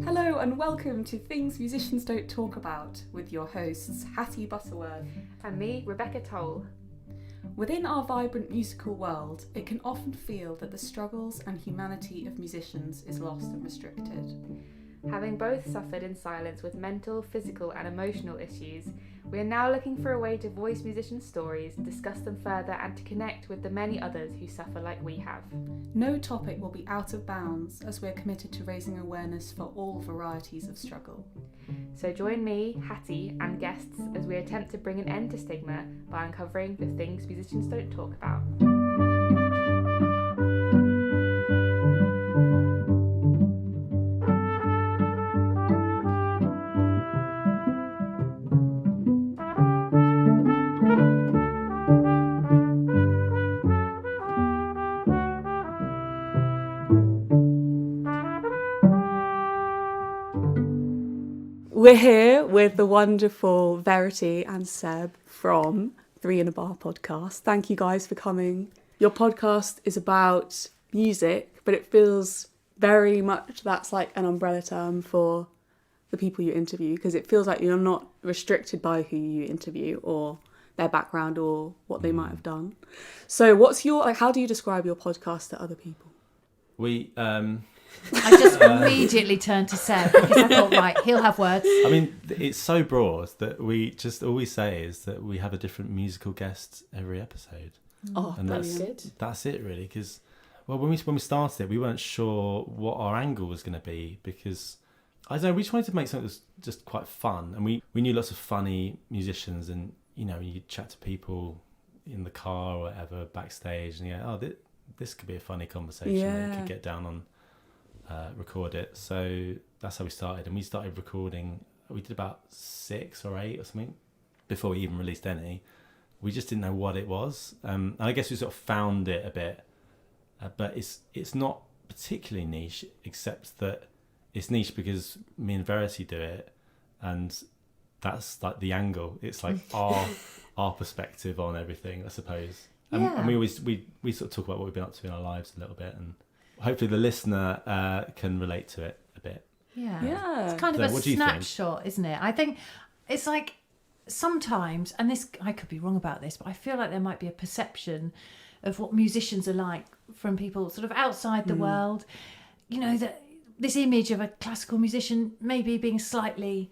Hello and welcome to Things Musicians Don't Talk About with your hosts Hattie Butterworth and me, Rebecca Toll. Within our vibrant musical world, it can often feel that the struggles and humanity of musicians is lost and restricted. Having both suffered in silence with mental, physical and emotional issues, we are now looking for a way to voice musicians' stories, discuss them further and to connect with the many others who suffer like we have. No topic will be out of bounds as we're committed to raising awareness for all varieties of struggle. So join me, Hattie and guests as we attempt to bring an end to stigma by uncovering the things musicians don't talk about. We're here with the wonderful Verity and Seb from 3 in a Bar podcast. Thank you guys for coming. Your podcast is about music, but it feels very much that's like an umbrella term for the people you interview, because it feels like you're not restricted by who you interview or their background or what they might have done. So what's your, how do you describe your podcast to other people? I just immediately turned to Seb because I thought, right, he'll have words. I mean, it's so broad that we just all we say is that we have a different musical guest every episode. Oh, and that's good. That's it, really. Because, well, when we started it, we weren't sure what our angle was going to be because I don't know. We just wanted to make something that was just quite fun, and we knew lots of funny musicians, and you know, you chat to people in the car or whatever backstage, and you go, oh, this could be a funny conversation. Yeah. That we could get down on. Record it, so that's how we started, and we started recording. We did about 6 or 8 or something before we even released any. We just didn't know what it was, and I guess we sort of found it a bit, but it's not particularly niche, except that it's niche because me and Verity do it, and that's like the angle. It's like our perspective on everything, I suppose. And we sort of talk about what we've been up to in our lives a little bit, and hopefully the listener can relate to it a bit. Yeah. It's kind of a snapshot, isn't it? I think it's like sometimes, and this, I could be wrong about this, but I feel like there might be a perception of what musicians are like from people sort of outside the world. You know, that this image of a classical musician maybe being slightly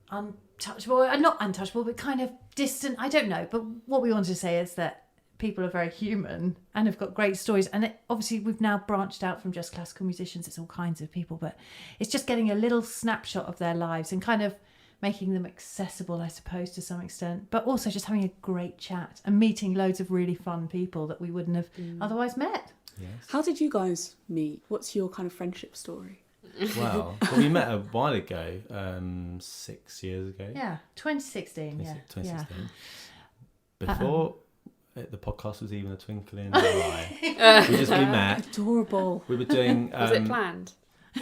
untouchable, not untouchable, but kind of distant. I don't know. But what we wanted to say is that people are very human and have got great stories, and obviously we've now branched out from just classical musicians. It's all kinds of people, but it's just getting a little snapshot of their lives and kind of making them accessible, I suppose, to some extent, but also just having a great chat and meeting loads of really fun people that we wouldn't have otherwise met. Yes. How did you guys meet? What's your kind of friendship story? Well, we met a while ago, 6 years ago. Yeah, 2016. 2016. Before the podcast was even a twinkle in our eye. We met. Adorable. We were doing. Was it planned?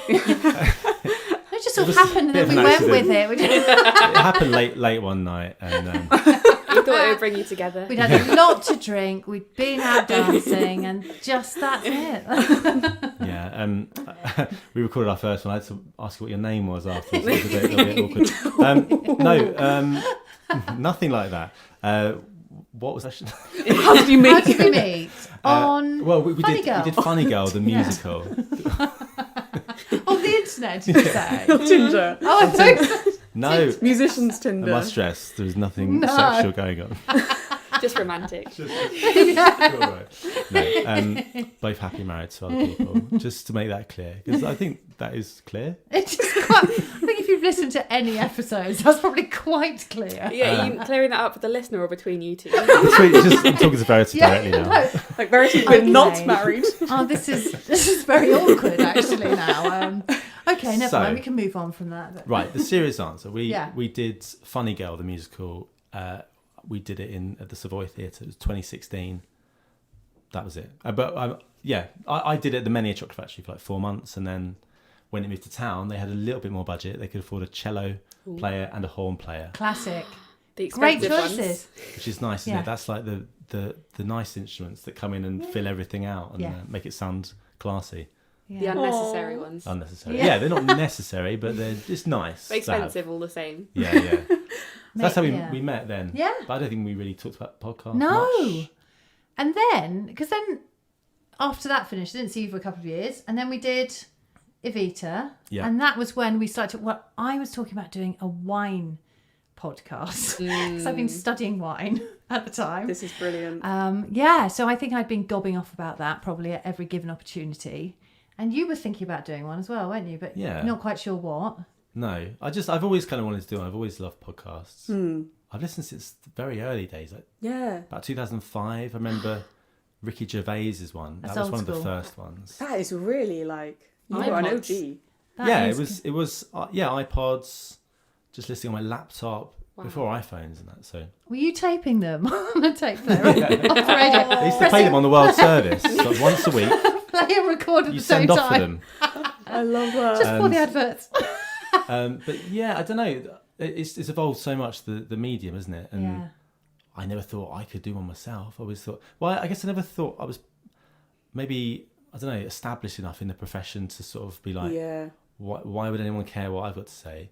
It just sort of happened, and then we went with it. It happened late one night, and You thought it would bring you together. We'd had a lot to drink. We'd been out dancing, and just that's it. yeah. We recorded our first one. I had to ask you what your name was afterwards. It was a bit awkward. Nothing like that. What was that? How did you meet? How did we meet? On we did Funny Girl, the musical. On the internet, did you say? Your Tinder. Oh, I thought No. Musician's Tinder. I must stress, there was nothing sexual going on. Just romantic. Both happy married to other people, just to make that clear, because I think that is clear. It's just quite, I think if you've listened to any episodes, that's probably quite clear. Yeah, are you clearing that up with the listener or between you two? I'm talking to Verity directly now. No. Like Verity, we're not married. Oh, this is very awkward actually now. Okay, never mind. We can move on from that. But. Right, the serious answer. We did Funny Girl, the musical. We did it at the Savoy Theatre. It was 2016. That was it. I did it at the Many a Chocolate Factory for like 4 months, and then when it moved to town, they had a little bit more budget. They could afford a cello player and a horn player. Classic. The Great expensive choices. Which is nice, isn't it? That's like the nice instruments that come in and fill everything out and make it sound classy. The unnecessary ones. Unnecessary. Yeah, they're not necessary, but they're just nice. But expensive all the same. Yeah. So that's how we met then. Yeah. But I don't think we really talked about podcasts No. much. And then, because then after that finished, I didn't see you for a couple of years. And then we did Evita. Yeah. And that was when we started, I was talking about doing a wine podcast. Because I've been studying wine at the time. This is brilliant. So I think I'd been gobbing off about that probably at every given opportunity. And you were thinking about doing one as well, weren't you? But not quite sure what. No, I've always kind of wanted to do one. I've always loved podcasts. I've listened since the very early days. About 2005. I remember Ricky Gervais's one. That was one of the first ones. That is really you're an OG. It was iPods, just listening on my laptop before iPhones and that. So were you taping them on a tape player off the radio? I used to play them on the World Service once a week. Play and record at the same time. You send off for them. I love that. Just for the adverts. But yeah, I don't know. It's evolved so much, the medium, isn't it? And I never thought I could do one myself. I always thought, I guess I never thought I was maybe, I don't know, established enough in the profession to sort of be like, why would anyone care what I've got to say?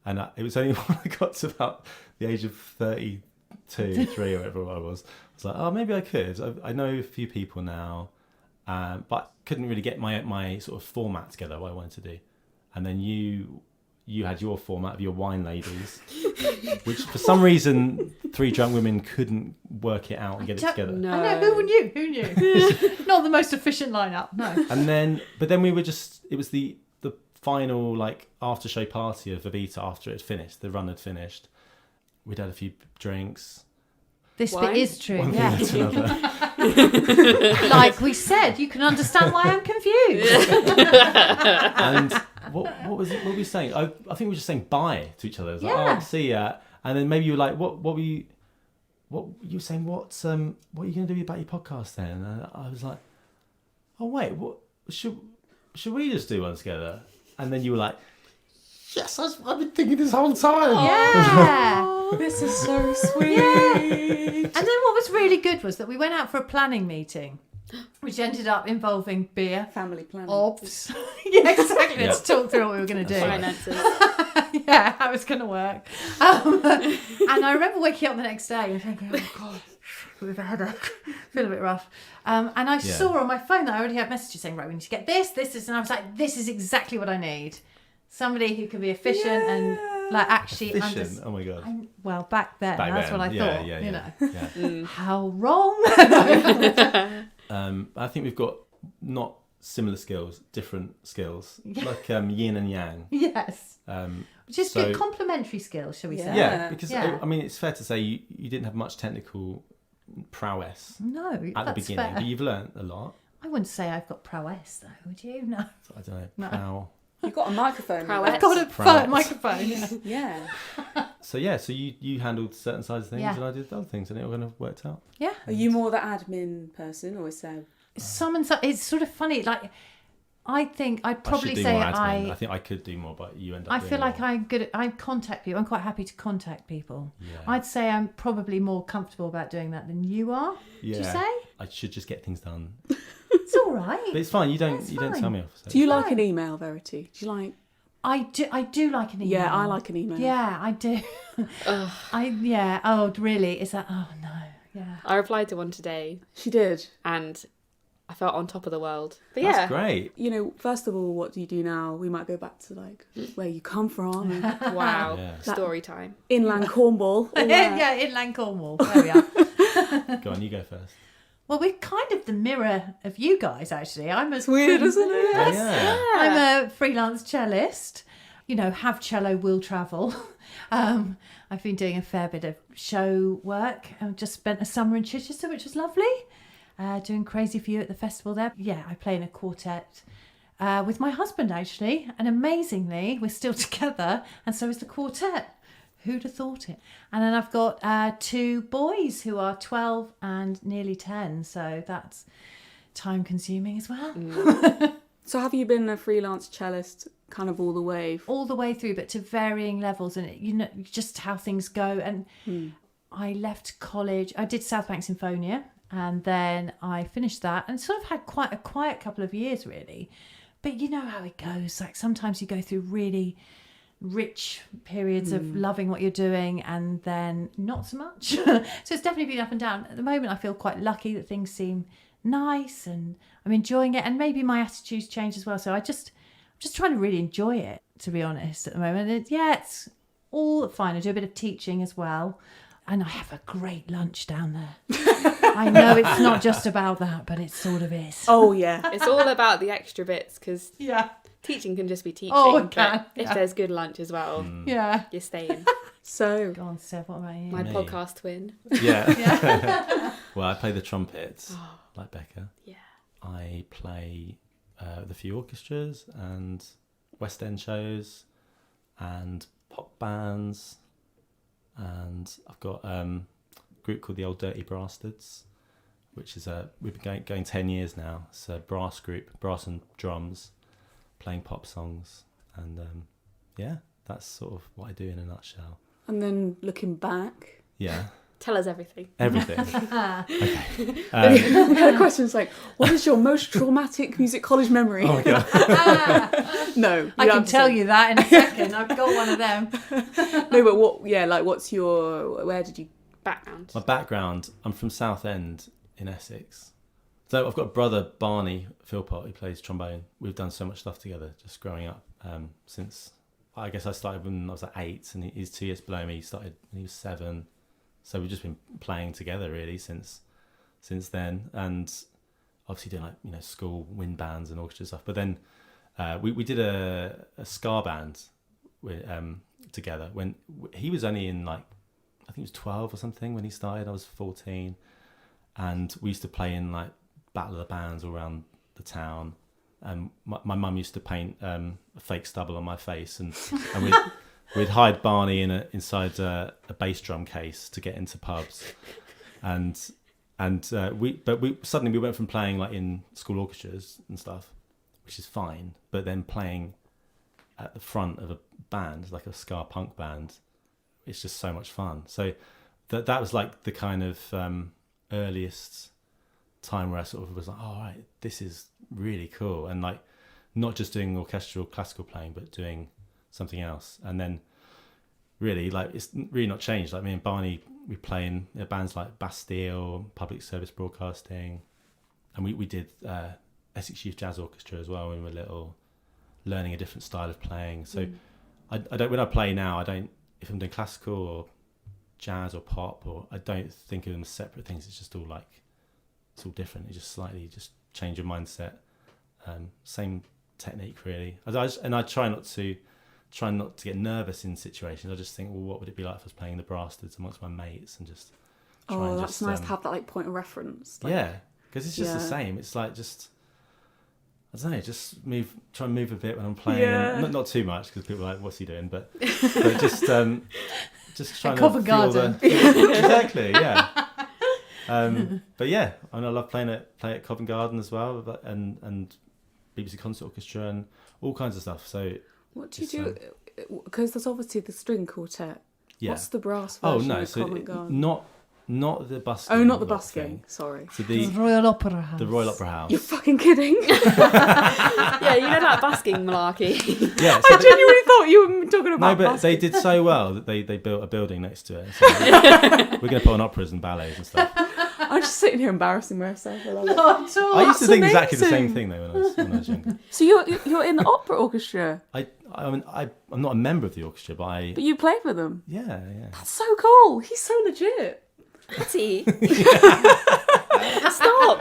And it was only when I got to about the age of 32, 3 or whatever I was like, oh, maybe I could. I know a few people now, but couldn't really get my sort of format together, what I wanted to do. And then you had your format of your wine ladies, which for some reason 3 drunk women couldn't work it out and get it together. No. I know, who knew? Not the most efficient lineup, no. And then we were it was the final after show party of Evita after it had finished, the run had finished. We'd had a few drinks. This bit is true, One thing led to another. Like we said, you can understand why I'm confused. And what was it? What were we saying? I think we were just saying bye to each other. It was like, see ya. And then maybe you were like, what were you saying? What are you going to do about your podcast then? And I was like, oh wait, what should we just do one together? And then you were like, yes, I've been thinking this whole time. Yeah. This is so sweet. Yeah. And then what was really good was that we went out for a planning meeting, which ended up involving beer, family planning, obs. Yeah, exactly. Let's talk through what we were going to do. Finances. Yeah, how it's going to work. And I remember waking up the next day and thinking, oh God, with a headache, feel a bit rough. And I saw on my phone that I already had messages saying, right, we need to get this, and I was like, this is exactly what I need. Somebody who can be efficient and actually efficient. Oh my God. Well, back then, that's what I thought. You know, how wrong. I think we've got not similar skills, different skills, like yin and yang. Yes. Which is good complementary skills, shall we say? Yeah, because I mean, it's fair to say you didn't have much technical prowess. No, at the beginning, fair. But you've learnt a lot. I wouldn't say I've got prowess, though. Would you? No. I don't know. No. You've got a microphone. I've got a microphone. Yeah. So you handled certain sides of things, and I did other things, and it all kind of worked out. Yeah. Are you more the admin person, or is Seb? Some and some. It's sort of funny. I think I'd probably say I think I could do more, but you end up. I feel like I'm good. I contact people. I'm quite happy to contact people. Yeah. I'd say I'm probably more comfortable about doing that than you are. Yeah. Would you say? I should just get things done. It's all right. But it's fine. You don't tell me off. So. Do you like an email, Verity? Do you like? I do like an email. Yeah, I like an email. Yeah, I do. Oh, really? Is that? Oh no. Yeah. I replied to one today. She did, and I felt on top of the world. But that's great. You know, first of all, what do you do now? We might go back to where you come from. And wow, story time. Inland Cornwall. Yeah, inland Cornwall. There we are. Go on, you go first. Well, we're kind of the mirror of you guys, actually. It's weird, isn't it? Yes. Yeah. I'm a freelance cellist. You know, have cello, will travel. I've been doing a fair bit of show work. I've just spent a summer in Chichester, which was lovely. Doing Crazy for You at the festival there. Yeah, I play in a quartet with my husband, actually. And amazingly, we're still together. And so is the quartet. Who'd have thought it? And then I've got 2 boys who are 12 and nearly 10. So that's time consuming as well. So have you been a freelance cellist kind of all the way? All the way through, but to varying levels. And, you know, just how things go. And I left college. I did South Bank Symphonia. And then I finished that and sort of had quite a quiet couple of years, really. But you know how it goes. Like sometimes you go through really rich periods of loving what you're doing and then not so much. So it's definitely been up and down. At the moment I feel quite lucky that things seem nice and I'm enjoying it, and maybe my attitude's changed as well. So I'm just trying to really enjoy it, to be honest, at the moment. It's all fine. I do a bit of teaching as well, and I have a great lunch down there. I know it's not just about that, but it sort of is. Oh yeah. It's all about the extra bits, because teaching can just be teaching. Oh, it can. But if there's good lunch as well, you're staying. So go on, Seb, what about you? My podcast twin. Yeah. Well, I play the trumpet, like Becca. Yeah. I play with a few orchestras and West End shows and pop bands, and I've got a group called the Old Dirty Brastards, which is we've been going 10 years now. It's a brass group, brass and drums, playing pop songs, and that's sort of what I do in a nutshell. And then looking back, Tell us everything. Everything. Okay. the question's like, what is your most traumatic music college memory? Oh my god. No, I can tell you that in a second. I've got one of them. No, but what? Yeah, like, what's your? Where did you? Background. My background, I'm from Southend in Essex. So I've got a brother, Barney Philpott, who plays trombone. We've done so much stuff together just growing up. Since I guess I started when I was like 8, and he's 2 years below me. He started when he was 7. So we've just been playing together really since then, and obviously doing like school wind bands and orchestra stuff. But then we did a ska band together when he was only in like, I think he was 12 or something when he started. I was 14, and we used to play in like battle of the bands all around the town. And my mum used to paint a fake stubble on my face, and we'd hide Barney inside a bass drum case to get into pubs, and we suddenly went from playing like in school orchestras and stuff, which is fine, but then playing at the front of a band like a ska punk band, it's just so much fun. So that was like the kind of earliest time where I sort of was like, oh right, this is really cool, and like not just doing orchestral classical playing, but doing something else. And then really like it's really not changed. Like me and Barney, we play in bands like Bastille, Public Service Broadcasting, and we did Essex Youth Jazz Orchestra as well when we were little, learning a different style of playing. So I don't, when I play now, I don't, if I'm doing classical or jazz or pop, or I don't think of them as separate things. It's just all like, it's all different. You just slightly just change your mindset. Same technique really. I try not to get nervous in situations. I just think, well, what would it be like if I was playing the Brastards amongst my mates, and just try and that's nice to have that like point of reference. Like, yeah, because it's just the same. It's like just, I don't know, just try and move a bit when I'm playing. Yeah. Not too much, because people are like, what's he doing? But just trying to Covent Garden. Exactly, yeah. But yeah, I mean, I love play at Covent Garden as well, and BBC Concert Orchestra and all kinds of stuff. So what do you do? Because there's obviously the string quartet. Yeah. What's the brass version of Covent Garden? Not the busking. Oh, not the busking. Sorry. So the Royal Opera House. The Royal Opera House. You're fucking kidding. Yeah, you know that busking malarkey. Yeah, so I genuinely thought you were talking about. No, but busking. they did so well that they built a building next to it. So we're going to put on operas and ballets and stuff. I'm just sitting here embarrassing myself. I love it. Not at all. I used to think exactly the amazing. same thing though when I was younger. So you're in the opera orchestra, I mean I'm not a member of the orchestra, but but you play for them. yeah. That's so cool. He's so legit. What's he? Stop.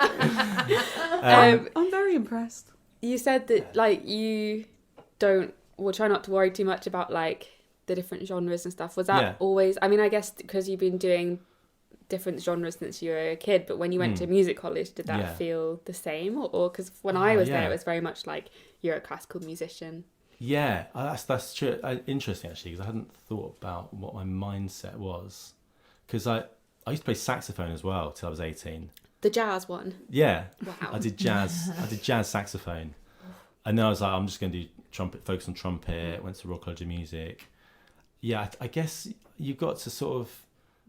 I'm very impressed. You said that like you try not to worry too much about like the different genres and stuff. Was that always? I mean, I guess because you've been doing different genres since you were a kid, but when you went to music college, did that feel the same, or because when I was there, it was very much like you're a classical musician? Yeah, that's true. Interesting actually, because I hadn't thought about what my mindset was, because I used to play saxophone as well till I was 18. The jazz one. Yeah. Wow. I did jazz saxophone, and then I was like, I'm just going to do trumpet, focus on trumpet. Went to Royal College of Music. Yeah, I guess you've got to sort of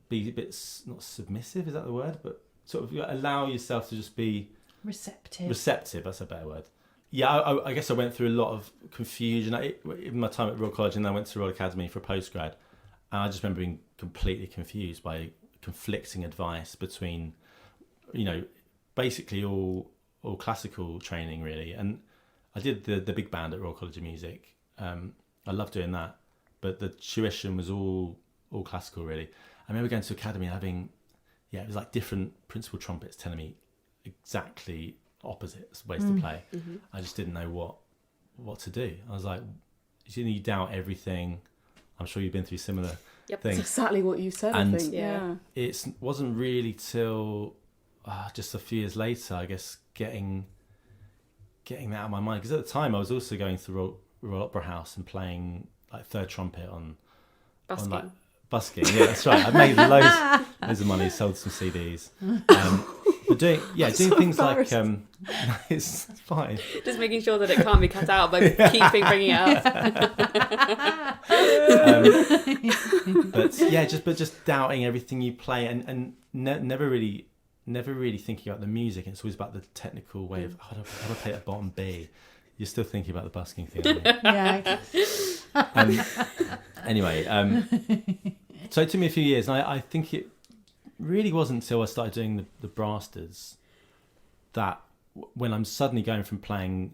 be a bit, not submissive, is that the word? But sort of allow yourself to just be receptive. Receptive, that's a better word. I guess I went through a lot of confusion in my time at Royal College, and then I went to Royal Academy for postgrad, and I just remember being completely confused by conflicting advice between, basically all classical training really. And I did the big band at Royal College of Music. I loved doing that, but the tuition was all classical really. I remember going to academy and having, it was like different principal trumpets telling me exactly opposite ways to play. Mm-hmm. I just didn't know what to do. I was like, you doubt everything. I'm sure you've been through similar things. That's exactly what you said, and I think. Yeah. It wasn't really till just a few years later, I guess, getting that out of my mind. Because at the time I was also going through Royal Opera House and playing like third trumpet on busking. Yeah, that's right. I made loads of money, sold some CDs. But doing things like it's fine. Just making sure that it can't be cut out by keeping bringing it up. But just doubting everything you play and never really thinking about the music. It's always about the technical way of how do I play at bottom B. You're still thinking about the busking thing, aren't you? Yeah. Anyway, so it took me a few years, and I think it really wasn't until I started doing the Brasters that when I'm suddenly going from playing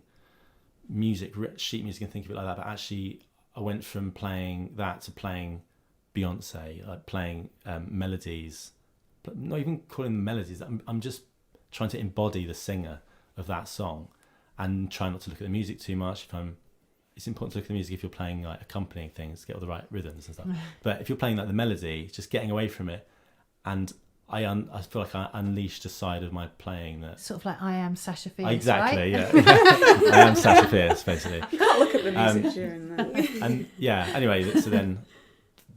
music, sheet music and thinking of it like that, but actually I went from playing that to playing Beyonce, like playing melodies, but not even calling them melodies. I'm just trying to embody the singer of that song and try not to look at the music too much. It's important to look at the music if you're playing like accompanying things, get all the right rhythms and stuff. But if you're playing like the melody, just getting away from it. And I feel like I unleashed a side of my playing that sort of like I am Sasha Fierce. Exactly, right? Yeah. I am Sasha Fierce, basically. You can't look at the music during that. And anyway, so then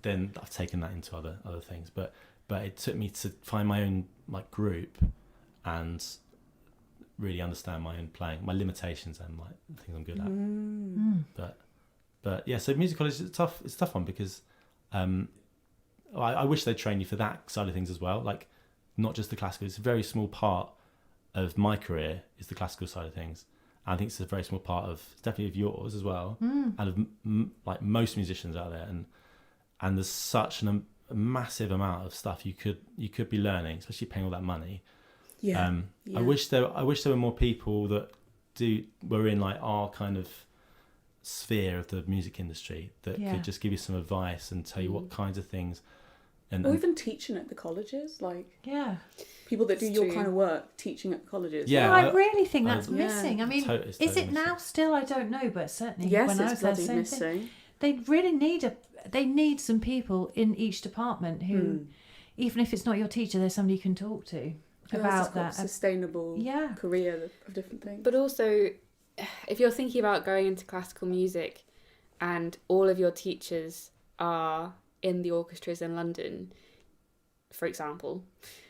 I've taken that into other things. But it took me to find my own like group and really understand my own playing, my limitations and like the things I'm good at. But yeah, so music college is tough. It's a tough one because I wish they'd train you for that side of things as well. Like not just the classical. It's a very small part of my career is the classical side of things. And I think it's a very small part of definitely of yours as well, and of like most musicians out there. And there's such a massive amount of stuff you could be learning, especially paying all that money. Yeah. I wish there were more people that were in like our kind of sphere of the music industry that could just give you some advice and tell you what kinds of things. Or even teaching at the colleges, like people that do it's your true. kind of work, teaching at colleges. Yeah, I really think that's missing. I mean, totally is it missing. now still? I don't know, but certainly Yes, when I it's was there, bloody same missing. thing. They really need some people in each department who, even if it's not your teacher, there's somebody you can talk to about that sustainable career of different things. But also, if you're thinking about going into classical music and all of your teachers are in the orchestras in London, for example,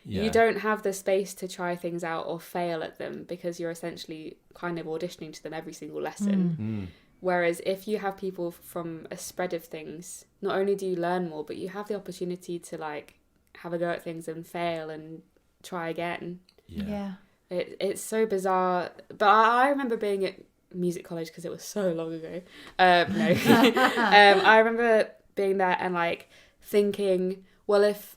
you don't have the space to try things out or fail at them because you're essentially kind of auditioning to them every single lesson. Whereas if you have people from a spread of things, not only do you learn more, but you have the opportunity to like have a go at things and fail and try again. It's so bizarre. But I remember being at music college because it was so long ago. I remember being there and like thinking, well, if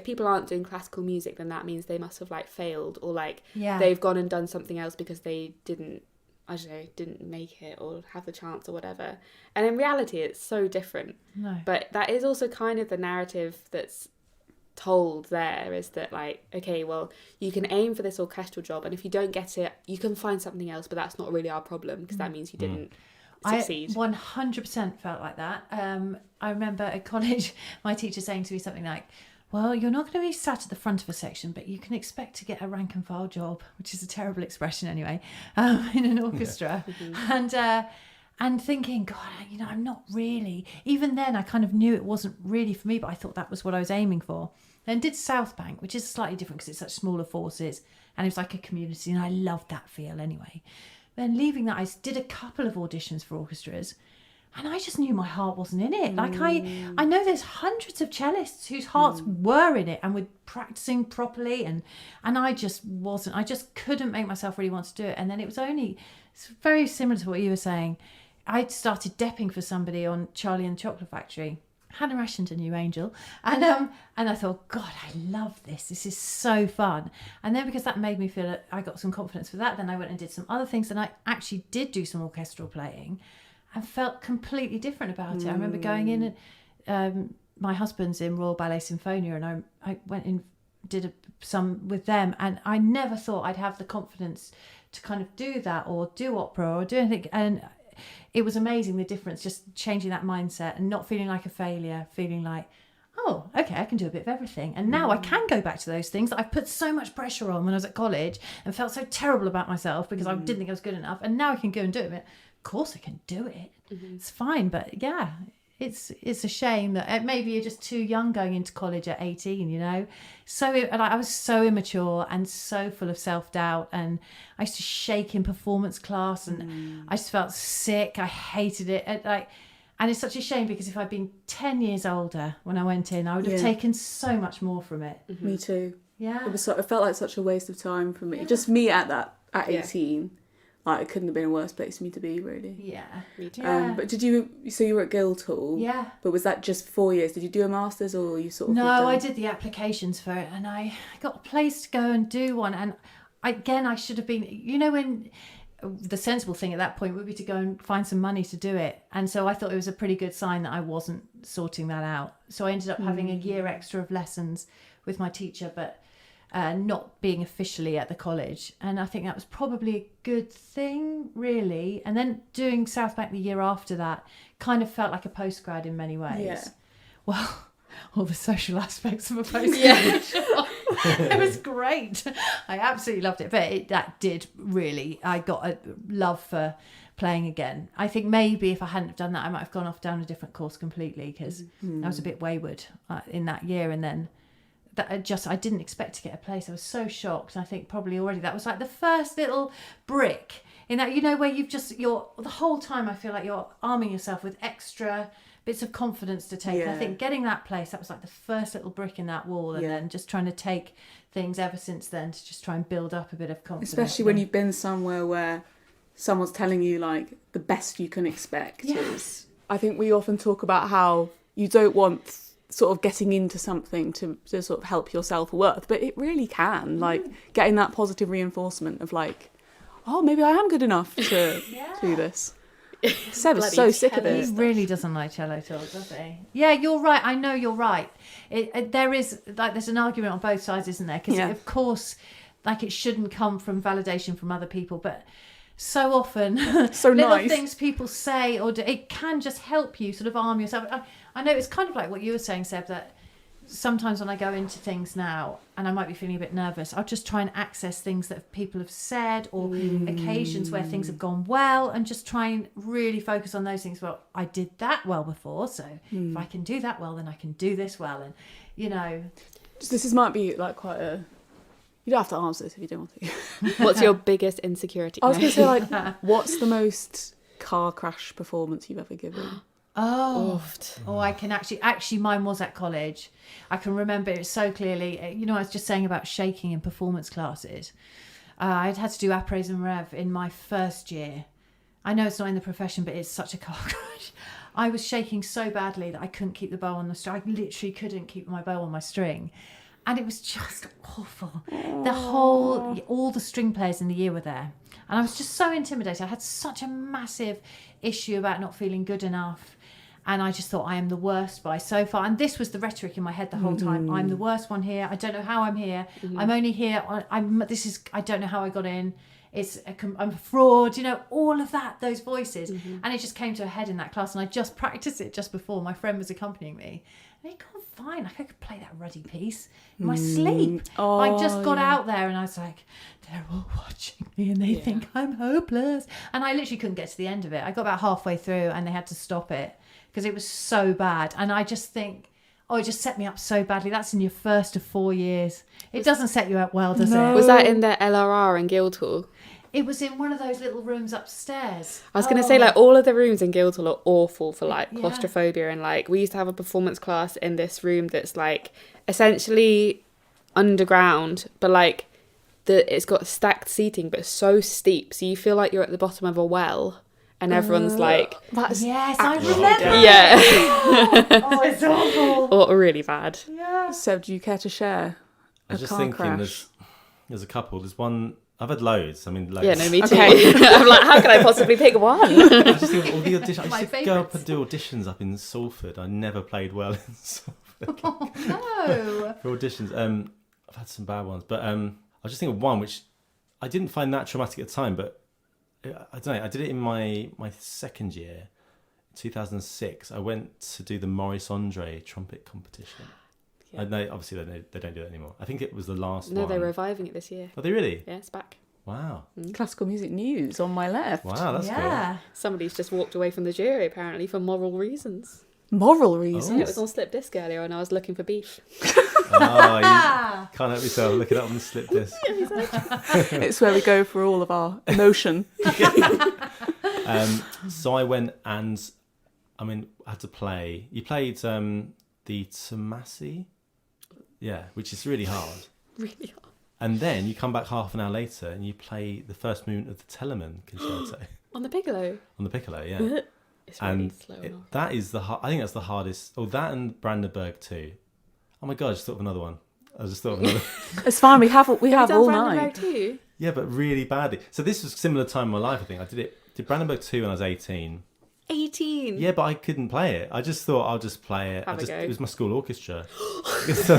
people aren't doing classical music, then that means they must have like failed or like they've gone and done something else because they didn't make it or have the chance or whatever. And in reality, it's so different. No. But that is also kind of the narrative that's told there, is that like, okay, well, you can aim for this orchestral job, and if you don't get it, you can find something else, but that's not really our problem because that means you didn't succeed. I 100% felt like that. I remember at college my teacher saying to me something like, well, you're not going to be sat at the front of a section, but you can expect to get a rank and file job, which is a terrible expression anyway, in an orchestra. And thinking, God, I'm not really. Even then, I kind of knew it wasn't really for me, but I thought that was what I was aiming for. Then did South Bank, which is slightly different because it's such smaller forces, and it was like a community, and I loved that feel anyway. Then leaving that, I did a couple of auditions for orchestras, And I just knew my heart wasn't in it. Like I know there's hundreds of cellists whose hearts were in it and were practicing properly, and I just wasn't. I just couldn't make myself really want to do it. And then it's very similar to what you were saying. I'd started depping for somebody on Charlie and the Chocolate Factory. Hannah Ashton, New Angel, and I thought, God, I love this. This is so fun. And then because that made me feel I got some confidence for that, then I went and did some other things, and I actually did do some orchestral playing. And felt completely different about it. I remember going in, and my husband's in Royal Ballet Symphonia, and I went in, did some with them, and I never thought I'd have the confidence to kind of do that or do opera or do anything. And it was amazing, the difference, just changing that mindset and not feeling like a failure, feeling like, oh, okay, I can do a bit of everything. And now I can go back to those things that I put so much pressure on when I was at college and felt so terrible about myself because I didn't think I was good enough. And now I can go and do it. Of course I can do it. It's fine. But yeah, it's a shame that maybe you're just too young going into college at 18, you know. I was so immature and so full of self-doubt, and I used to shake in performance class, and I just felt sick. I hated it. And it's such a shame, because if I'd been 10 years older when I went in, I would have taken so much more from it. Me too. Yeah. It felt like such a waste of time for me. Yeah. Just me at 18. Like, it couldn't have been a worse place for me to be, really. Yeah. Me too. But you were at Guildhall? Yeah. But was that just 4 years? Did you do a master's, or you sort of... No, I did the applications for it, and I got a place to go and do one. And I should have been... You know, when the sensible thing at that point would be to go and find some money to do it. And so I thought it was a pretty good sign that I wasn't sorting that out. So I ended up having a year extra of lessons with my teacher, but... not being officially at the college. And I think that was probably a good thing, really. And then doing South Bank the year after that kind of felt like a postgrad in many ways. Yeah. Well, all the social aspects of a postgrad. Yeah. It was great. I absolutely loved it. But I got a love for playing again. I think maybe if I hadn't have done that, I might have gone off down a different course completely, because I was a bit wayward in that year. And then I didn't expect to get a place. I was so shocked. I think probably already that was like the first little brick in that, you know, where the whole time I feel like you're arming yourself with extra bits of confidence to take. Yeah. And I think getting that place, that was like the first little brick in that wall, and then just trying to take things ever since then to just try and build up a bit of confidence. Especially when you've been somewhere where someone's telling you like the best you can expect. Yes. I think we often talk about how you don't want sort of getting into something to sort of help your self-worth, but it really can, like getting that positive reinforcement of like, oh, maybe I am good enough to do this. Seb is so sick of it. He really doesn't like cello talk, does he? Yeah, you're right. I know you're right. There's an argument on both sides, isn't there? Because of course, like, it shouldn't come from validation from other people, but so often little things people say or do, it can just help you sort of arm yourself. I know it's kind of like what you were saying, Seb, that sometimes when I go into things now and I might be feeling a bit nervous, I'll just try and access things that people have said or occasions where things have gone well, and just try and really focus on those things. Well, I did that well before, so if I can do that well, then I can do this well. And, you know... This might be like quite a... You don't have to answer this if you don't want to. What's your biggest insecurity? I was going to say, like, what's the most car crash performance you've ever given? I can actually mine was at college. I can remember it so clearly. You know, I was just saying about shaking in performance classes. I'd had to do apres and rev in my first year. I know it's not in the profession, but it's such a car crash. I was shaking so badly that I couldn't keep the bow on the string. I literally couldn't keep my bow on my string. And it was just awful. All the string players in the year were there. And I was just so intimidated. I had such a massive issue about not feeling good enough. And I just thought, I am the worst by so far. And this was the rhetoric in my head the whole time. I'm the worst one here. I don't know how I'm here. I'm only here. I don't know how I got in. I'm a fraud, you know, all of that, those voices. And it just came to a head in that class. And I just practiced it just before. My friend was accompanying me. And it got fine. Like, I could play that ruddy piece in my sleep. I just got out there and I was like, they're all watching me and they think I'm hopeless. And I literally couldn't get to the end of it. I got about halfway through and they had to stop it because it was so bad. And I just think, it just set me up so badly. That's in your first of 4 years. It doesn't set you up well, does it? Was that in the LRR in Guildhall? It was in one of those little rooms upstairs. I was going to say, like, all of the rooms in Guildhall are awful for, like, claustrophobia. And, like, we used to have a performance class in this room that's, like, essentially underground, but, like, it's got stacked seating, but so steep. So you feel like you're at the bottom of a well. And everyone's like... Yes, I remember. Yeah. Oh, it's awful. Or really bad. Yeah. Seb, do you care to share I was just thinking there's a couple. There's one... I've had loads. I mean, loads. Yeah, no, me too. I'm like, how can I possibly pick one? I just think all the auditions... I used to go up and do auditions up in Salford. I never played well in Salford. Oh, no. For auditions. I've had some bad ones. But I was just thinking of one which I didn't find that traumatic at the time, but I don't know. I did it in my second year, 2006. I went to do the Maurice Andre trumpet competition. Yeah. I know, obviously, they don't do that anymore. I think it was the last one. No, they're reviving it this year. Are they really? Yeah, it's back. Wow. Classical music news on my left. Wow, that's cool. Somebody's just walked away from the jury, apparently, for moral reasons. Moral reasons? Yeah, it was on Slip Disc earlier and I was looking for beef. Oh, you can't help yourself. Look it up on the slip disc. It's where we go for all of our emotion. So I went and, I had to play. You played the Tomasi? Yeah, which is really hard. Really hard. And then you come back half an hour later and you play the first movement of the Telemann concerto. On the piccolo? On the piccolo, yeah. It's really slow enough. That is I think that's the hardest. Oh, that and Brandenburg too. Oh my God, I just thought of another one. It's fine, we have all Brandenburg night. too? Yeah, but really badly. So this was a similar time in my life, I think. I did Brandenburg 2 when I was 18. 18? Yeah, but I couldn't play it. I just thought I'll just play it. Have a go. It was my school orchestra. So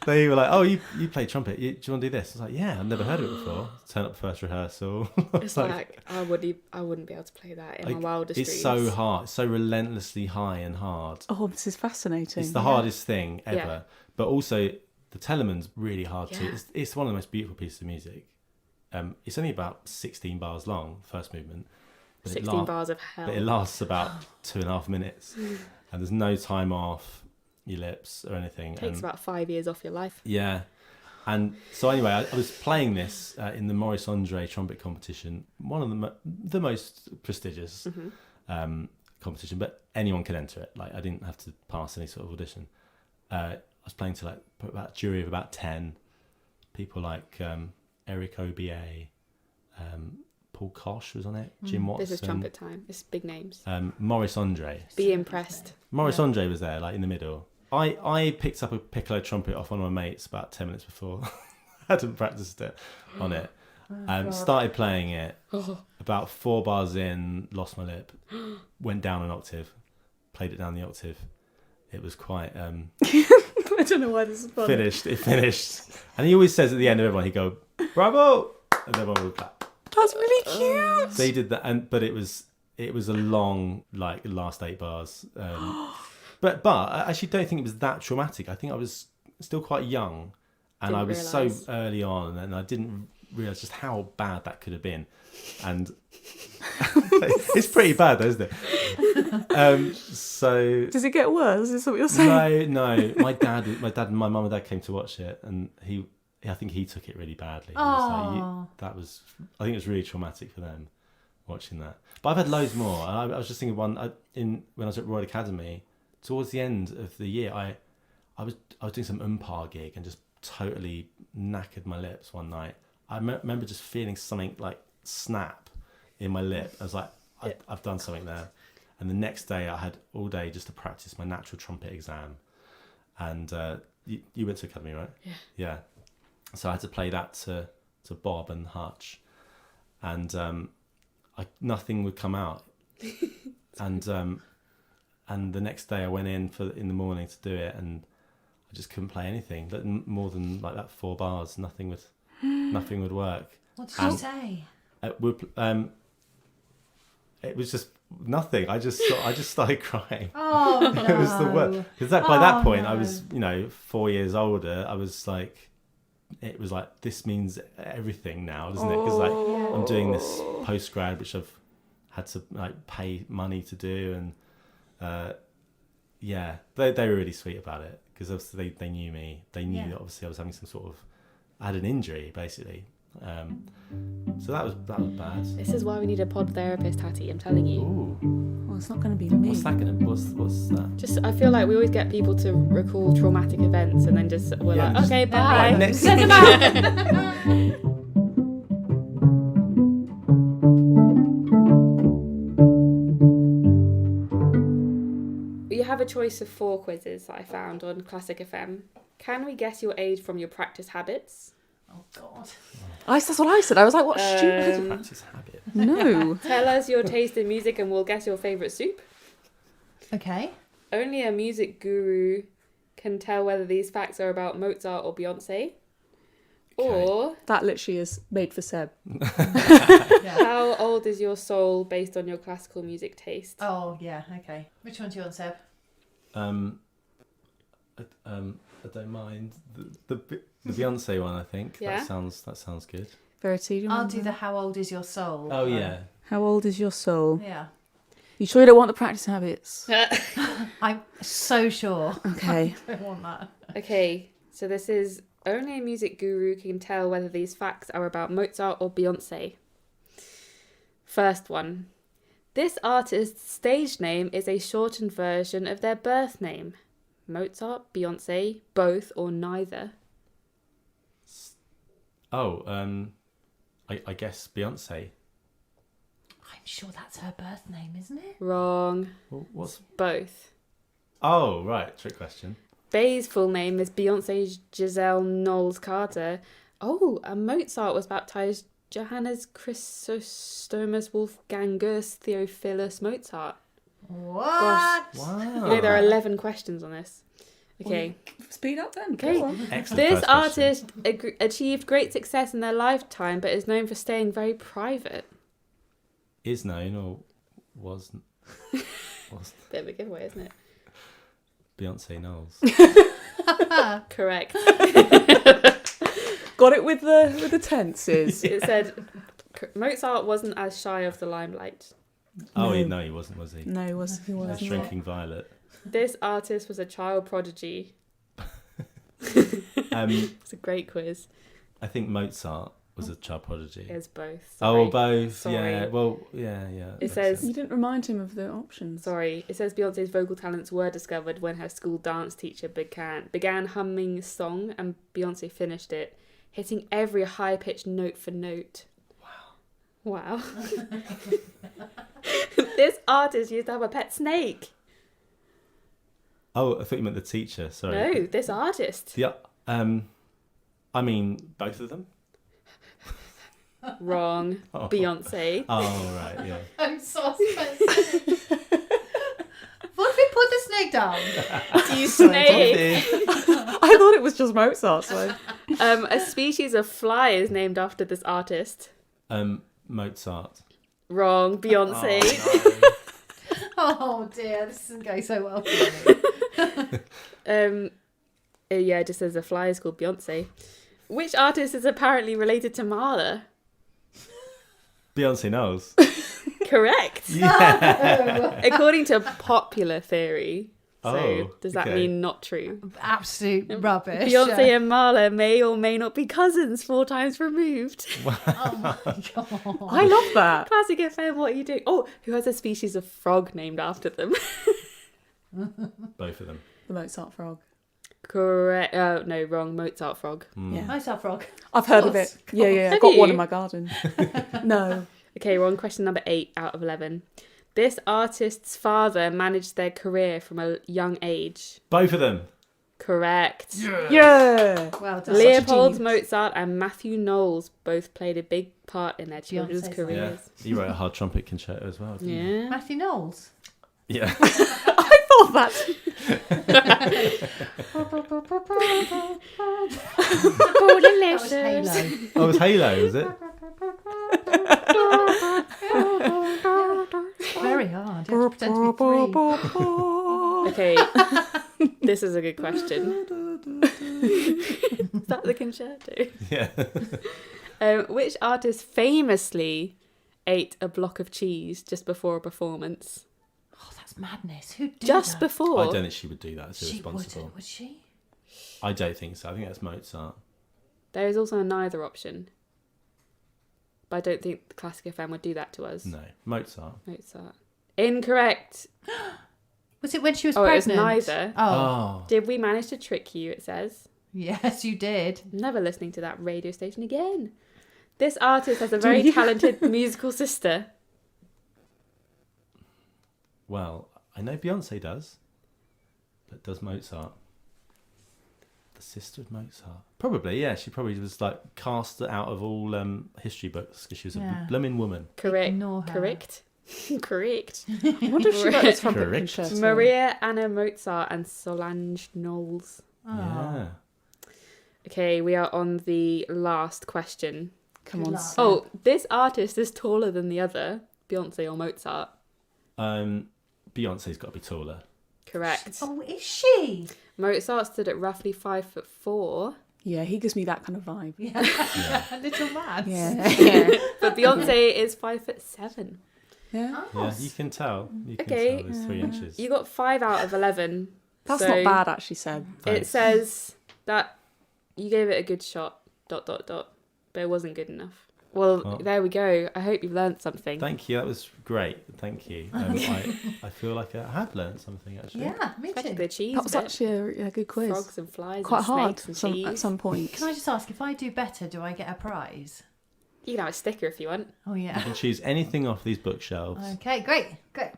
they were like, oh, you play trumpet. Do you want to do this? I was like, yeah, I've never heard of it before. Turn up first rehearsal. It's like I wouldn't be able to play that in my wildest dreams. It's so hard. It's so relentlessly high and hard. Oh, this is fascinating. It's the hardest thing ever. Yeah. But also, the Telemann's really hard too. It's one of the most beautiful pieces of music. It's only about 16 bars long, first movement. 16 bars of hell. But it lasts about 2.5 minutes. And there's no time off your lips or anything. It takes about 5 years off your life. Yeah. And so anyway, I was playing this in the Maurice Andre trumpet competition, one of the most prestigious competition, but anyone could enter it. Like, I didn't have to pass any sort of audition. I was playing to about a jury of about 10 people, like Eric Aubier, Paul Kosh was on it, Jim Watson. This is trumpet time. It's big names. Maurice Andre. Be impressed. Maurice Andre was there, like in the middle. I picked up a piccolo trumpet off one of my mates about 10 minutes before. I hadn't practiced it on it. Started playing it. About 4 bars in, lost my lip. Went down an octave. Played it down the octave. It was quite... I don't know why this is funny. It finished. And he always says at the end of everyone, he'd go, bravo! And everyone would clap. That's really cute. So he did that, but it was a long, like, last 8 bars. But I actually don't think it was that traumatic. I think I was still quite young, and I was so early on, and I didn't realise just how bad that could have been. And it's pretty bad, though, isn't it? So does it get worse? Is that what you're saying? No. My dad and my mum and dad came to watch it, and I think he took it really badly. I think it was really traumatic for them watching that. But I've had loads more. I was just thinking when I was at Royal Academy, towards the end of the year, I was doing some gig and just totally knackered my lips one night. I remember just feeling something like snap in my lip. I was like, I've done something there. And the next day I had all day just to practice my natural trumpet exam. And you went to Academy, right? Yeah. So I had to play that to Bob and Hutch. And nothing would come out. And the next day I went in the morning to do it, and I just couldn't play anything. But more than like that 4 bars, nothing would work. What did you say? It was just nothing. I just started crying. Oh no! It was the worst. Because by that point I was 4 years older. I was like, it was like, this means everything now, doesn't it? Because like I'm doing this postgrad, which I've had to like pay money to do, and they were really sweet about it, because obviously they knew me. They knew that obviously I was having some sort of, I had an injury basically, So that was bad. This is why we need a pod therapist, Hattie. I'm telling you. Ooh. Well, it's not going to be me. What's that that? Just, I feel like we always get people to recall traumatic events and then we're Yeah, like, okay, bye. Right, next. Send them out. You have a choice of 4 quizzes that I found on Classic FM. Can we guess your age from your practice habits? Oh God. That's what I said. I was like, what stupid. Practice habit. No. Tell us your taste in music and we'll guess your favourite soup. Okay. Only a music guru can tell whether these facts are about Mozart or Beyonce. Or That literally is made for Seb. how old is your soul based on your classical music taste? Oh yeah. Okay. Which one do you want, Seb? I don't mind the Beyonce one. I think Yeah? that sounds good. Verity, do you I'll want do that? the how old is your soul. Oh yeah. How old is your soul? Yeah. You sure you don't want the practice habits? I'm so sure. Okay. I don't want that. Okay, so this is only a music guru can tell whether these facts are about Mozart or Beyonce. First one. This artist's stage name is a shortened version of their birth name. Mozart, Beyonce, both or neither. Oh, I guess Beyonce. I'm sure that's her birth name, isn't it? Wrong. What's? Both. Oh, right. Trick question. Bey's full name is Beyonce Giselle Knowles Carter. Oh, and Mozart was baptised Johannes Chrysostomus Wolfgangus Theophilus Mozart. What? Wow. You know, there are 11 questions on this. Okay. Speed up then. Okay. Go on. Excellent. This first question. artist achieved great success in their lifetime, but is known for staying very private. Is known or was Bit of a giveaway, isn't it? Beyonce Knowles. Correct. Got it with the tenses. It said Mozart wasn't as shy of the limelight. Oh, No. he wasn't, was he? No, he wasn't. He A wasn't. shrinking violet. This artist was a child prodigy. Um, It's a great quiz. I think Mozart was a child prodigy. It's both. Oh, Sorry. both. Sorry. Yeah. Well, yeah. It makes says- You sense. didn't remind him of the options. Sorry, it says Beyonce's vocal talents were discovered when her school dance teacher began humming a song, and Beyonce finished it, hitting every high-pitched note for note. Wow. This artist used to have a pet snake. Oh, I thought you meant the teacher. Sorry. No, this artist. Yeah. I mean, both of them. Wrong. Oh. Beyonce. Oh, right. Yeah. I'm so expensive. What if we put the snake down? You snake. I thought it was just Mozart. So. A species of fly is named after this artist. Mozart. Wrong. Beyonce. Oh dear, this isn't going so well for me. Yeah, it just says a fly is called Beyonce. Which artist is apparently related to Mahler? Beyonce Knowles. Correct. Yeah. According to popular theory. So Oh, does that okay. mean not true? Absolute rubbish. Beyonce and Mahler may or may not be cousins 4 times removed. Oh my god. I love that. Classic FM, what are you doing? Oh, who has a species of frog named after them? Both of them. The Mozart frog. Correct. Oh, no, wrong. Mozart frog. Yeah. Mozart frog. I've heard of it. Yeah, yeah. I've Have got one you? in my garden. No. Okay, we're on question number 8 out of 11. This artist's father managed their career from a young age. Both of them. Correct. Yeah. Well done. Leopold genius. Mozart and Matthew Knowles both played a big part in their children's Beyonce's Yeah. careers. He wrote a hard trumpet concerto as well. Didn't he? Yeah. Matthew Knowles. Yeah. I thought that. That was Halo. Oh, it was Halo, was it? Very hard. You have to pretend to be 3. Okay, this is a good question. Is that the concerto? Yeah. Which artist famously ate a block of cheese just before a performance? Oh, that's madness. Who did Just that? before? I don't think she would do that. It's She irresponsible. wouldn't, would she? I don't think so. I think that's Mozart. There is also a neither option. but I don't think the Classic FM would do that to us. No, Mozart. Incorrect. Was it when she was It was pregnant? neither. Oh. Did we manage to trick you, it says. Yes, you did. Never listening to that radio station again. This artist has a very talented musical sister. Well, I know Beyonce does, but does Mozart? The sister of Mozart? Probably, yeah. She probably was like cast out of all history books because she was a blooming woman. Correct. Ignore her. Correct. Correct. I wonder if she wrote a trumpet Correct. concerto. Maria Anna Mozart and Solange Knowles. Oh. Yeah. Okay, we are on the last question. Come on. Good Seb. Oh, this artist is taller than the other, Beyonce or Mozart. Beyonce's got to be taller. Correct. Oh, is she? Mozart stood at roughly 5'4". Yeah, he gives me that kind of vibe. Yeah. Little man. Yeah. But Beyonce is 5'7". Yeah. Yeah, you can tell. You can Okay. tell there's 3 inches. You got 5 out of 11. That's so not bad, actually, Seb. It Thanks. says that you gave it a good shot, ... but it wasn't good enough. Well, there we go. I hope you've learned something. Thank you. That was great. Thank you. I feel like I have learned something actually. Yeah, me Especially too. the cheese That was bit. actually a good quiz. Frogs and flies Quite and hard snakes and cheese. at some point. Can I just ask, if I do better, do I get a prize? You can have a sticker if you want. Oh, You yeah. can choose anything off these bookshelves. Okay, great.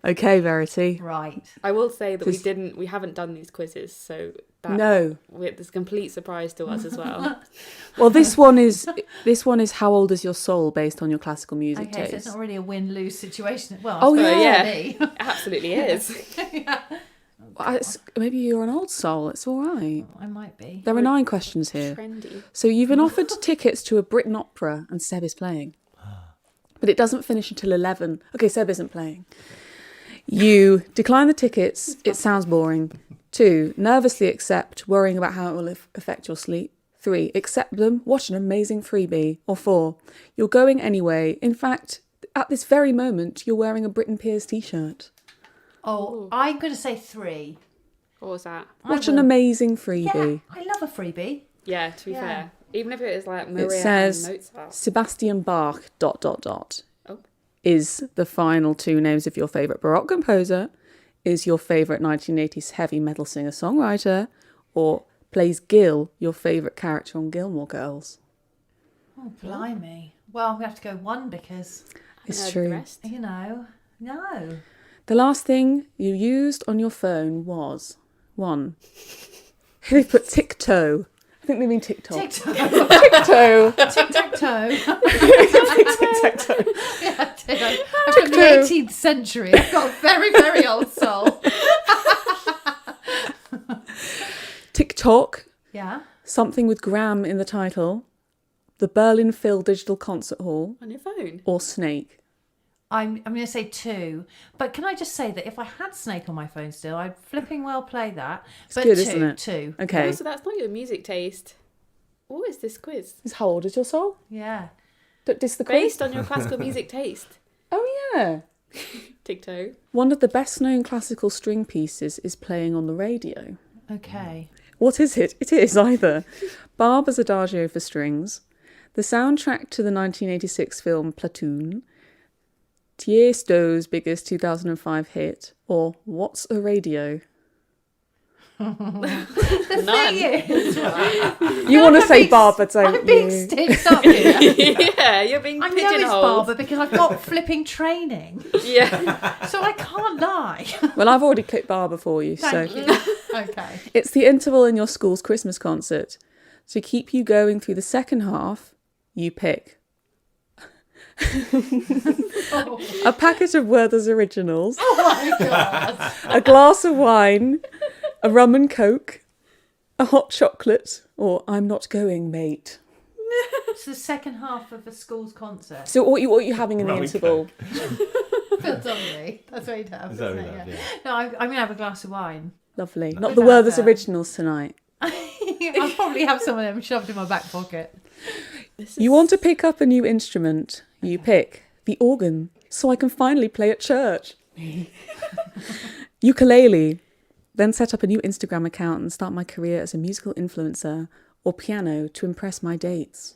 Okay, Verity. Right. I will say that This- we haven't done these quizzes, so that No. it's a complete surprise to us as well. Well, this one is How Old Is Your Soul, based on your classical music Okay, so taste. it's not really a win-lose situation. Well, Oh, I suppose yeah. It absolutely is. Maybe you're an old soul. It's all right. I might be. There are 9 questions here. Trendy. So you've been offered tickets to a Britain opera, and Seb is playing. But it doesn't finish until 11. Okay, Seb isn't playing. You decline the tickets. It sounds boring. 2, nervously accept, worrying about how it will affect your sleep. 3, accept them. What an amazing freebie. Or 4, you're going anyway. In fact, at this very moment, you're wearing a Britney Spears t-shirt. Oh, I'm going to say 3. What was that? What an amazing freebie. Yeah, I love a freebie. Yeah, to be fair. Even if it is like It Maria says and Mozart. Sebastian Bach ... Oh. is the final 2 names of your favourite Baroque composer, is your favourite 1980s heavy metal singer-songwriter, or plays Gil, your favourite character on Gilmore Girls. Oh, blimey. Well, I'm going to have to go 1 because, It's The true. rest. no. The last thing you used on your phone was 1. They put tic-toe. I think they mean TikTok. Tic-tac-toe. Tic-toe. Tic-tac-toe. Tic-tac-toe. Yeah, I did. I'm from the 18th century. I've got a very, very old soul. TikTok. Yeah. Something with Gram in the title. The Berlin Phil Digital Concert Hall. On your phone. Or Snake. I'm going to say 2. But can I just say that if I had Snake on my phone still, I'd flipping well play that. It's But good, 2, isn't it? 2. Okay. Also, that's not your music taste. What is this quiz? Is How Old Is Your Soul? Yeah. This the quiz? Based on your classical music taste. Oh, yeah. Tic-toe. One of the best-known classical string pieces is playing on the radio. Okay. What is it? It is either Barber's Adagio for Strings, the soundtrack to the 1986 film Platoon, Tiesto's biggest 2005 hit, or What's a Radio? The None. thing is, You want to say Barber, don't I'm being you? sticked up here. Yeah, you're being I know it's pigeonholed. Barber because I've got flipping training, Yeah. so I can't lie. Well, I've already clicked Barber for you, Thank so... you. Okay. It's the interval in your school's Christmas concert. To keep you going through the second half, you pick a packet of Werther's Originals, Oh my god. a glass of wine, a rum and coke, a hot chocolate, or I'm not going, mate. It's the second half of a school's concert. So what are you having in the Rum and interval? Phil Donnelly. That's what he'd have. Is that isn't what it? he'd have, Yeah. No, I'm going to have a glass of wine. Lovely. No. Not the Without Werther's that. Originals tonight. I'll probably have some of them shoved in my back pocket. You want to pick up a new instrument. You pick the organ, so I can finally play at church. Ukulele. Then set up a new Instagram account and start my career as a musical influencer. Or piano to impress my dates.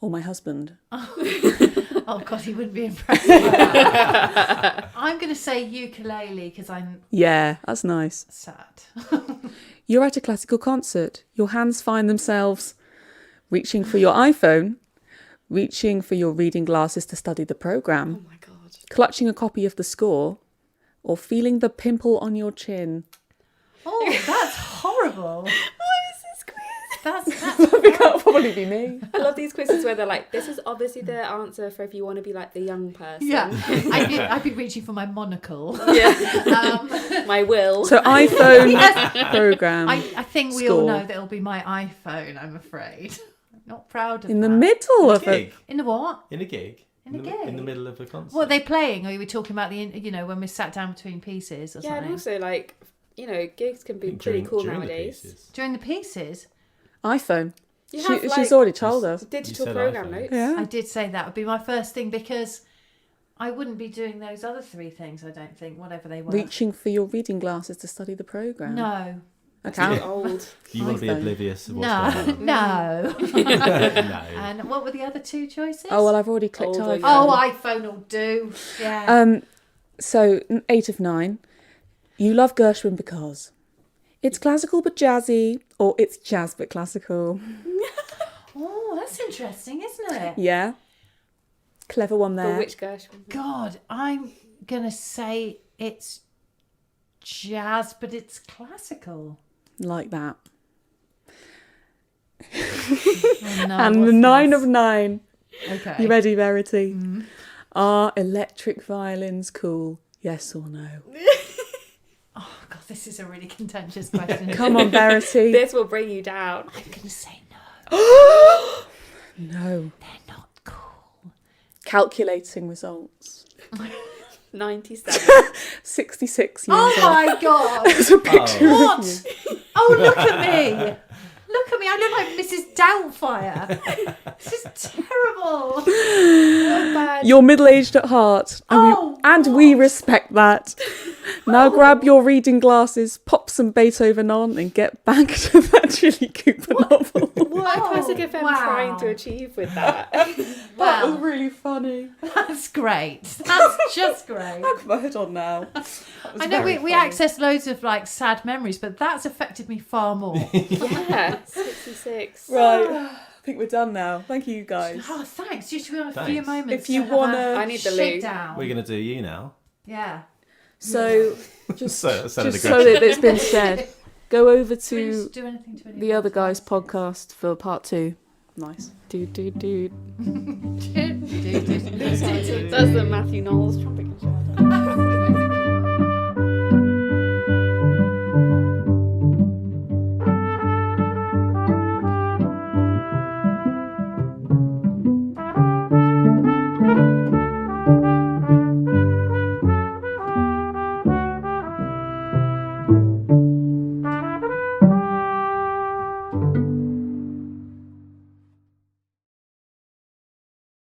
Or my husband. Oh God, he wouldn't be impressed by that. I'm going to say ukulele because I'm Yeah, that's nice. sad. You're at a classical concert. Your hands find themselves reaching for your iPhone, reaching for your reading glasses to study the programme, Oh my god. clutching a copy of the score, or feeling the pimple on your chin. Oh, that's horrible. What is this quiz? That's I think that'll probably be me. I love these quizzes where they're like, this is obviously the answer for if you want to be like the young person. yeah. I'd be reaching for my monocle. Yeah. My will. So iPhone programme. I think we all Score. know that it'll be my iPhone. I'm afraid. I'm not proud of In the that. middle of Gig. it. In the what? In a gig. In a gig? In the middle of a concert. What are they playing? Or are we talking about when we sat down between pieces or Yeah, something? and also like, gigs can be pretty cool nowadays. During the pieces? iPhone. You have, She's already told us. digital You said program iPhone. notes. Yeah. I did say that would be my first thing because I wouldn't be doing those other three things, I don't think, whatever they were. Reaching for your reading glasses to study the programme. No. Okay. Old. Do you want to be iPhone. oblivious of what's going No. on? No. No. And what were the other two choices? Oh, well, I've already clicked Older, iPhone. yeah. Oh, iPhone will do. Yeah. So 8 of 9. You love Gershwin because it's classical but jazzy, or it's jazz but classical. Oh, that's interesting, isn't it? Yeah. Clever one For there. which Gershwin? God, I'm going to say it's jazz, but it's classical. Like that. Oh, no, And the what's 9 this? of 9. Okay. You ready, Verity? Mm-hmm. Are electric violins cool? Yes or no? Oh, God, this is a really contentious question. Come on, Verity. This will bring you down. I'm going to say no. No. They're not cool. Calculating results. 97. 66 years Oh, old. my God. There's a picture of What? you. Oh, look at me. Look at me. I look like Mrs. Doubtfire. This is terrible. Not bad. You're middle-aged at heart, and we respect that. Now grab your reading glasses, pop some Beethoven on, and get back to that Chili Cooper novel. What a Classic FM wow. trying to achieve with that. That was Well, really funny. that's great. That's just great. I'll put my head on now. I know we access loads of like sad memories, but that's affected me far more. Yeah, 66. Right, I think we're done now. Thank you, guys. Oh, thanks. Just we have a Thanks. few moments. If you to have wanna- a I need the loo. shakedown. We're going to do you now. Yeah. So, just So so that it's been said, go over Do we to just do anything to anyone the other else? guy's podcast for part 2. Nice. That's the Matthew Knowles trumpet concert.